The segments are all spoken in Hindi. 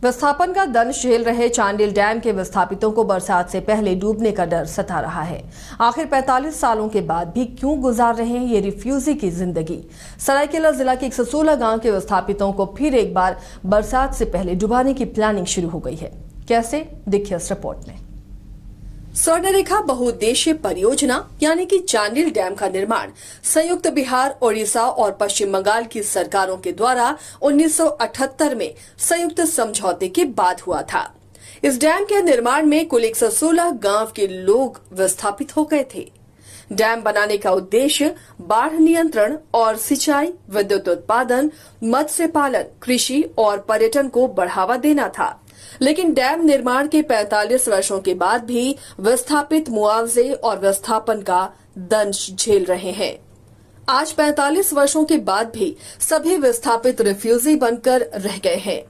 विस्थापन का दंश झेल रहे चांडिल डैम के विस्थापितों को बरसात से पहले डूबने का डर सता रहा है। आखिर 45 सालों के बाद भी क्यों गुजार रहे हैं ये रिफ्यूजी की जिंदगी। सरायकेला जिला के 116 गांव के विस्थापितों को फिर एक बार बरसात से पहले डुबाने की प्लानिंग शुरू हो गई है। कैसे, देखिए इस रिपोर्ट में। स्वर्णरेखा बहुउद्देशीय परियोजना यानी कि चांडिल डैम का निर्माण संयुक्त बिहार, ओडिशा और पश्चिम बंगाल की सरकारों के द्वारा 1978 में संयुक्त समझौते के बाद हुआ था। इस डैम के निर्माण में कुल 116 गांव के लोग विस्थापित हो गए थे। डैम बनाने का उद्देश्य बाढ़ नियंत्रण और सिंचाई, विद्युत उत्पादन, मत्स्य पालन, कृषि और पर्यटन को बढ़ावा देना था। लेकिन डैम निर्माण के 45 वर्षों के बाद भी विस्थापित मुआवजे और विस्थापन का दंश झेल रहे हैं। आज 45 वर्षों के बाद भी सभी विस्थापित रिफ्यूजी बनकर रह गए हैं।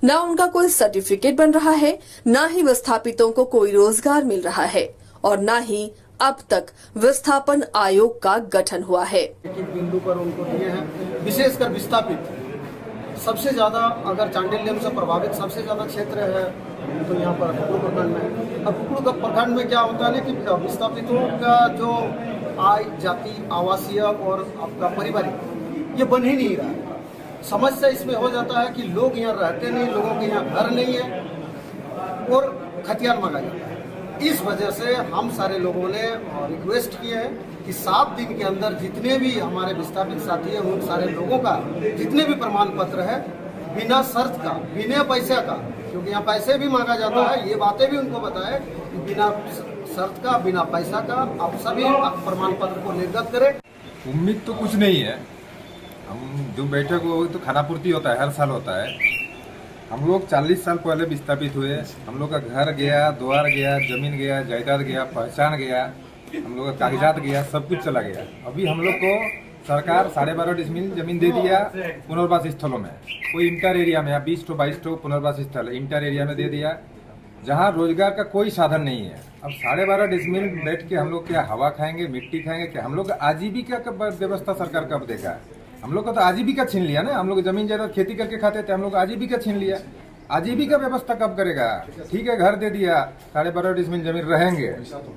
न उनका कोई सर्टिफिकेट बन रहा है, न ही विस्थापितों को कोई रोजगार मिल रहा है और न ही अब तक विस्थापन आयोग का गठन हुआ है। एक बिंदु पर उनको दिए हैं, विशेषकर विस्थापित सबसे ज्यादा, अगर चांडिल डैम से प्रभावित सबसे ज्यादा क्षेत्र है तो यहाँ पर कुकड़ू प्रखंड में। अब कुकड़ू प्रखंड में क्या होता है ना कि विस्थापितों का जो आय, जाति, आवासीय और आपका पारिवारिक ये बन ही नहीं रहा है। समस्या इसमें हो जाता है कि लोग यहाँ रहते नहीं, लोगों के यहाँ घर नहीं है और खतियान मांगा जाता है। इस वजह से हम सारे लोगों ने रिक्वेस्ट किए हैं कि 7 दिन के अंदर जितने भी हमारे विस्थापित साथी हैं उन सारे लोगों का जितने भी प्रमाण पत्र है बिना शर्त का, बिना पैसे का, क्योंकि यहाँ पैसे भी मांगा जाता है, ये बातें भी उनको बताएं कि बिना शर्त का, बिना पैसा का आप सभी प्रमाण पत्र को निर्गत करें। उम्मीद तो कुछ नहीं है। हम जो बैठक वो तो खानापूर्ति होता है, हर साल होता है। हम लोग 40 साल पहले विस्थापित हुए। हम लोग का घर गया, द्वार गया, जमीन गया, जायदाद गया, पहचान गया, हम लोग का कागजात गया, सब कुछ चला गया। अभी हम लोग को सरकार 12.5 डिसमिल जमीन दे दिया पुनर्वास स्थलों में। कोई इंटर एरिया में 20 to 22 पुनर्वास स्थल इंटर एरिया में दे दिया, जहाँ रोजगार का कोई साधन नहीं है। अब 12.5 डिसमिल बैठ के हम लोग क्या हवा खाएंगे, मिट्टी खाएंगे क्या? हम लोग आजीविका का व्यवस्था सरकार कब देगा? हम लोग को तो आजीविका छीन लिया ना। हम लोग जमीन जायदाद खेती करके खाते थे, हम लोग आजीविका छीन लिया। आजीविका व्यवस्था कब करेगा? ठीक है, घर दे दिया, 12.5 डिसमिल जमीन रहेंगे,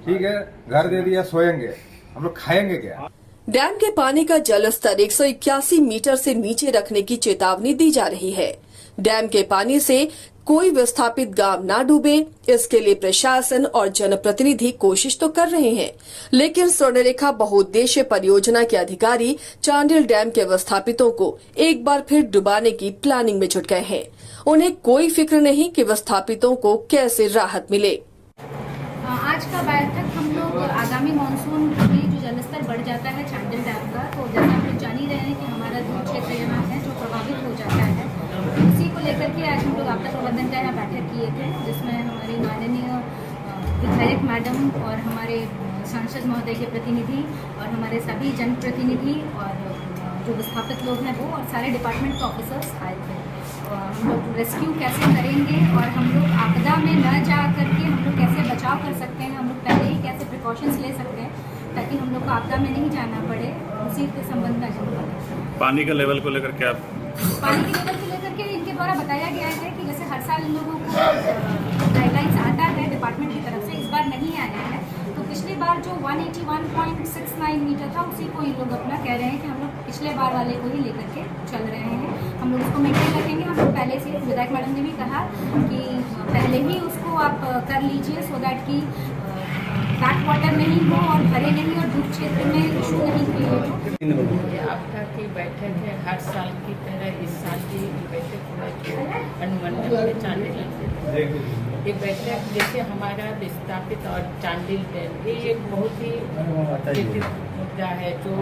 ठीक है, घर दे दिया, सोएंगे, हम लोग खाएंगे क्या? डैम के पानी का जल स्तर 181 मीटर से नीचे रखने की चेतावनी दी जा रही है। डैम के पानी से कोई विस्थापित गांव ना डूबे, इसके लिए प्रशासन और जनप्रतिनिधि कोशिश तो कर रहे हैं, लेकिन स्वर्णरेखा बहुउद्देशीय परियोजना के अधिकारी चांडिल डैम के विस्थापितों को एक बार फिर डुबाने की प्लानिंग में जुट गए हैं। उन्हें कोई फिक्र नहीं कि विस्थापितों को कैसे राहत मिले। आज का बैठक हम लोग आगामी मानसून में जो जलस्तर बढ़ जाता है चांडिल डैम का, तो जैसा आप लोग जान ही रहे हैं कि हमारा जो क्षेत्र यहाँ है जो प्रभावित हो जाता है, उसी को लेकर के आज हम लोग आपदा प्रबंधन का यहाँ बैठक किए थे, जिसमें हमारी माननीय विधायक मैडम और हमारे सांसद महोदय के प्रतिनिधि और हमारे सभी जनप्रतिनिधि और जो विस्थापित लोग हैं वो और सारे डिपार्टमेंट के ऑफिसर्स आए थे। हम लोग रेस्क्यू कैसे करेंगे और हम लोग आपदा में न जा करके हम लोग कैसे बचाव कर सकते हैं, हम लोग पहले ही कैसे प्रिकॉशंस ले सकते हैं ताकि हम लोग को आपदा में नहीं जाना पड़े, उसी के संबंध में अजेंडा। पानी के लेवल को लेकर क्या? पानी के लेवल को लेकर के इनके द्वारा बताया गया है कि जैसे हर साल इन लोगों को गाइडलाइंस आता है डिपार्टमेंट की तरफ से, इस बार नहीं आया है। तो पिछली बार जो 181.69 मीटर था उसी को इन लोग अपना कह रहे हैं कि हम लोग पिछले बार वाले को ही लेकर के चल रहे हैं, हम लोग उसको मेंटेन रखेंगे। हम लोग पहले से विधायक मैडम ने भी कहा कि पहले ही उसको आप कर लीजिए सो दैट कि बैक वाटर नहीं हो और भरे नहीं और धूप क्षेत्र में इशू नहीं क्रिएट हो। आपदा की बैठक है, हर साल की तरह इस साल की बैठक अनुमंडल में चांडिल ये बैठक जैसे हमारा विस्थापित और चांडिल डैम ये एक बहुत ही मुद्दा है जो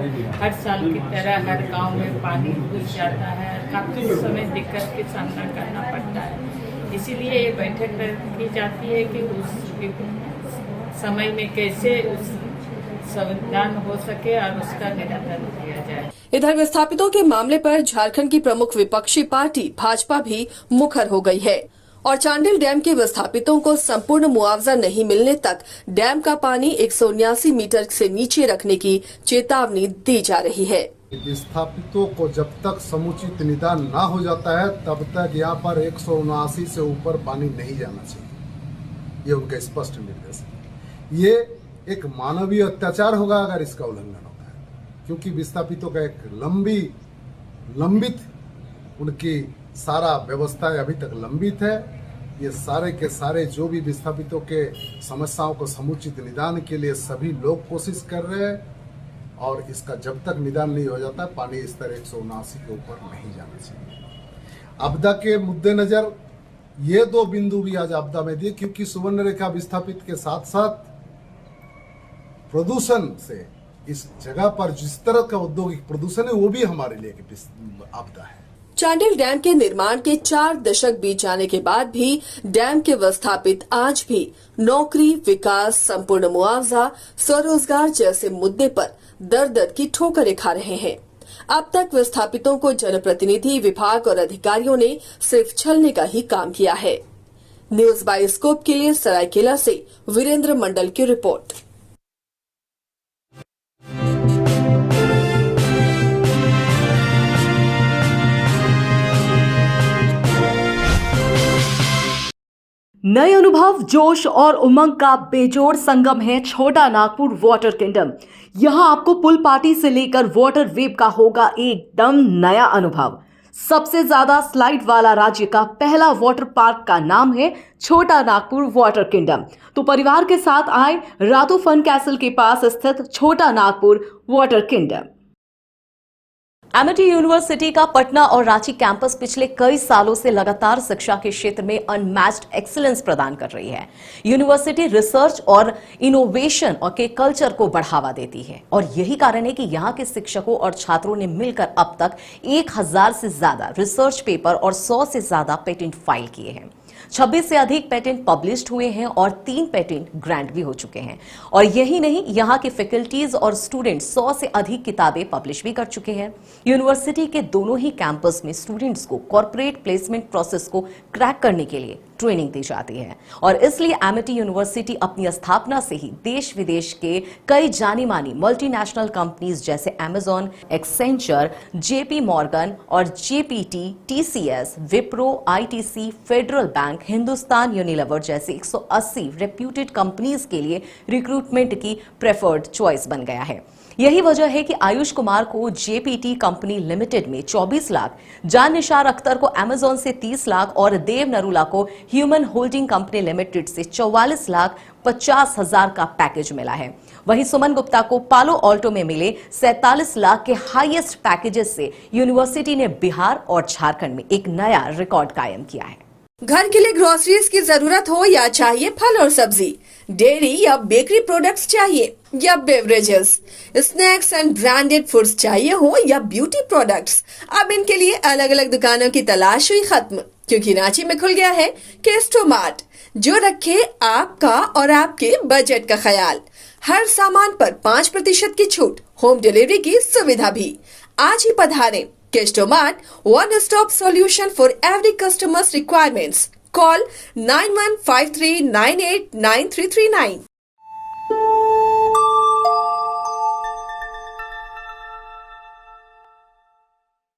हर साल की तरह हर गांव में पानी घुस जाता है, काफ़ी समय दिक्कत का सामना करना पड़ता है। इसीलिए ये बैठक की जाती है कि उस समय में कैसे उस समाधान हो सके और उसका निराकरण किया जाए। इधर विस्थापितों के मामले पर झारखंड की प्रमुख विपक्षी पार्टी भाजपा भी मुखर हो गई है और चांडिल डैम के विस्थापितों को संपूर्ण मुआवजा नहीं मिलने तक डैम का पानी 179 मीटर से नीचे रखने की चेतावनी दी जा रही है। विस्थापितों को जब तक समुचित निदान ना हो जाता है तब तक यहाँ पर 179 से ऊपर पानी नहीं जाना चाहिए। ये उनका स्पष्ट निर्देश है। ये एक मानवीय अत्याचार होगा अगर इसका उल्लंघन होता है, क्योंकि विस्थापितों का एक लंबित उनकी सारा व्यवस्था अभी तक लंबित है। ये सारे के सारे जो भी विस्थापितों के समस्याओं को समुचित निदान के लिए सभी लोग कोशिश कर रहे हैं, और इसका जब तक निदान नहीं हो जाता पानी स्तर 179 के ऊपर नहीं जाना चाहिए। आपदा के मुद्देनजर ये दो बिंदु भी आज आपदा में दिए, क्योंकि सुवर्ण रेखा विस्थापित के साथ साथ प्रदूषण से इस जगह पर जिस तरह का औद्योगिक प्रदूषण है वो भी हमारे लिए आपदा है। चांडिल डैम के निर्माण के 4 दशक बीत जाने के बाद भी डैम के विस्थापित आज भी नौकरी, विकास, संपूर्ण मुआवजा, स्वरोजगार जैसे मुद्दे पर दर की ठोकरें खा रहे हैं। अब तक विस्थापितों को जनप्रतिनिधि, विभाग और अधिकारियों ने सिर्फ छलने का ही काम किया है। न्यूज बायोस्कोप के लिए सरायकेला से वीरेंद्र मंडल की रिपोर्ट। नए अनुभव, जोश और उमंग का बेजोड़ संगम है छोटा नागपुर वाटर किंगडम। यहां आपको पुल पार्टी से लेकर वाटर वेव का होगा एकदम नया अनुभव। सबसे ज्यादा स्लाइड वाला राज्य का पहला वाटर पार्क का नाम है छोटा नागपुर वाटर किंगडम। तो परिवार के साथ आए रातू फन कैसल के पास स्थित छोटा Nagpur water kingdom. Amity university का पटना और रांची कैंपस पिछले कई सालों से लगातार शिक्षा के क्षेत्र में अनमैच्ड एक्सीलेंस प्रदान कर रही है। यूनिवर्सिटी रिसर्च और इनोवेशन और के कल्चर को बढ़ावा देती है, और यही कारण है कि यहाँ के शिक्षकों और छात्रों ने मिलकर अब तक 1000 से ज्यादा रिसर्च पेपर और 100 से ज्यादा पेटेंट फाइल किए हैं। 26 से अधिक पेटेंट पब्लिश्ड हुए हैं और 3 पेटेंट ग्रांट भी हो चुके हैं। और यही नहीं, यहाँ के फैकल्टीज और स्टूडेंट 100 से अधिक किताबें पब्लिश भी कर चुके हैं। यूनिवर्सिटी के दोनों ही कैंपस में स्टूडेंट्स को कॉर्पोरेट प्लेसमेंट प्रोसेस को क्रैक करने के लिए ट्रेनिंग दी जाती है, और इसलिए एमिटी यूनिवर्सिटी अपनी स्थापना से ही देश विदेश के कई जानी मानी मल्टीनेशनल कंपनीज जैसे अमेजॉन, एक्सेंचर, जेपी मॉर्गन और GPT, TCS, Wipro, ITC, federal bank, Hindustan Unilever जैसे 180 रेप्यूटेड कंपनीज के लिए रिक्रूटमेंट की प्रेफर्ड चॉइस बन गया है। यही वजह है कि आयुष कुमार को जेपीटी कंपनी लिमिटेड में 24 लाख, जान निशार अख्तर को अमेजॉन से 30 लाख और देव नरूला को ह्यूमन होल्डिंग कंपनी लिमिटेड से 44,50,000 का पैकेज मिला है। वहीं सुमन गुप्ता को पालो ऑल्टो में मिले 47 लाख के हाईएस्ट पैकेजेस से यूनिवर्सिटी ने बिहार और झारखंड में एक नया रिकॉर्ड कायम किया है। घर के लिए ग्रोसरीज की जरूरत हो या चाहिए फल और सब्जी, डेयरी या बेकरी प्रोडक्ट्स चाहिए या beverages, snacks and branded foods चाहिए हो या ब्यूटी प्रोडक्ट्स, अब इनके लिए अलग अलग दुकानों की तलाश हुई खत्म, क्योंकि रांची में खुल गया है केस्टो मार्ट, जो रखे आपका और आपके बजट का ख्याल। हर सामान पर 5% की छूट, होम डिलीवरी की सुविधा भी। आज ही पधारें। Kesto Mart, one-stop solution for every customer's requirements. Call 9153989339.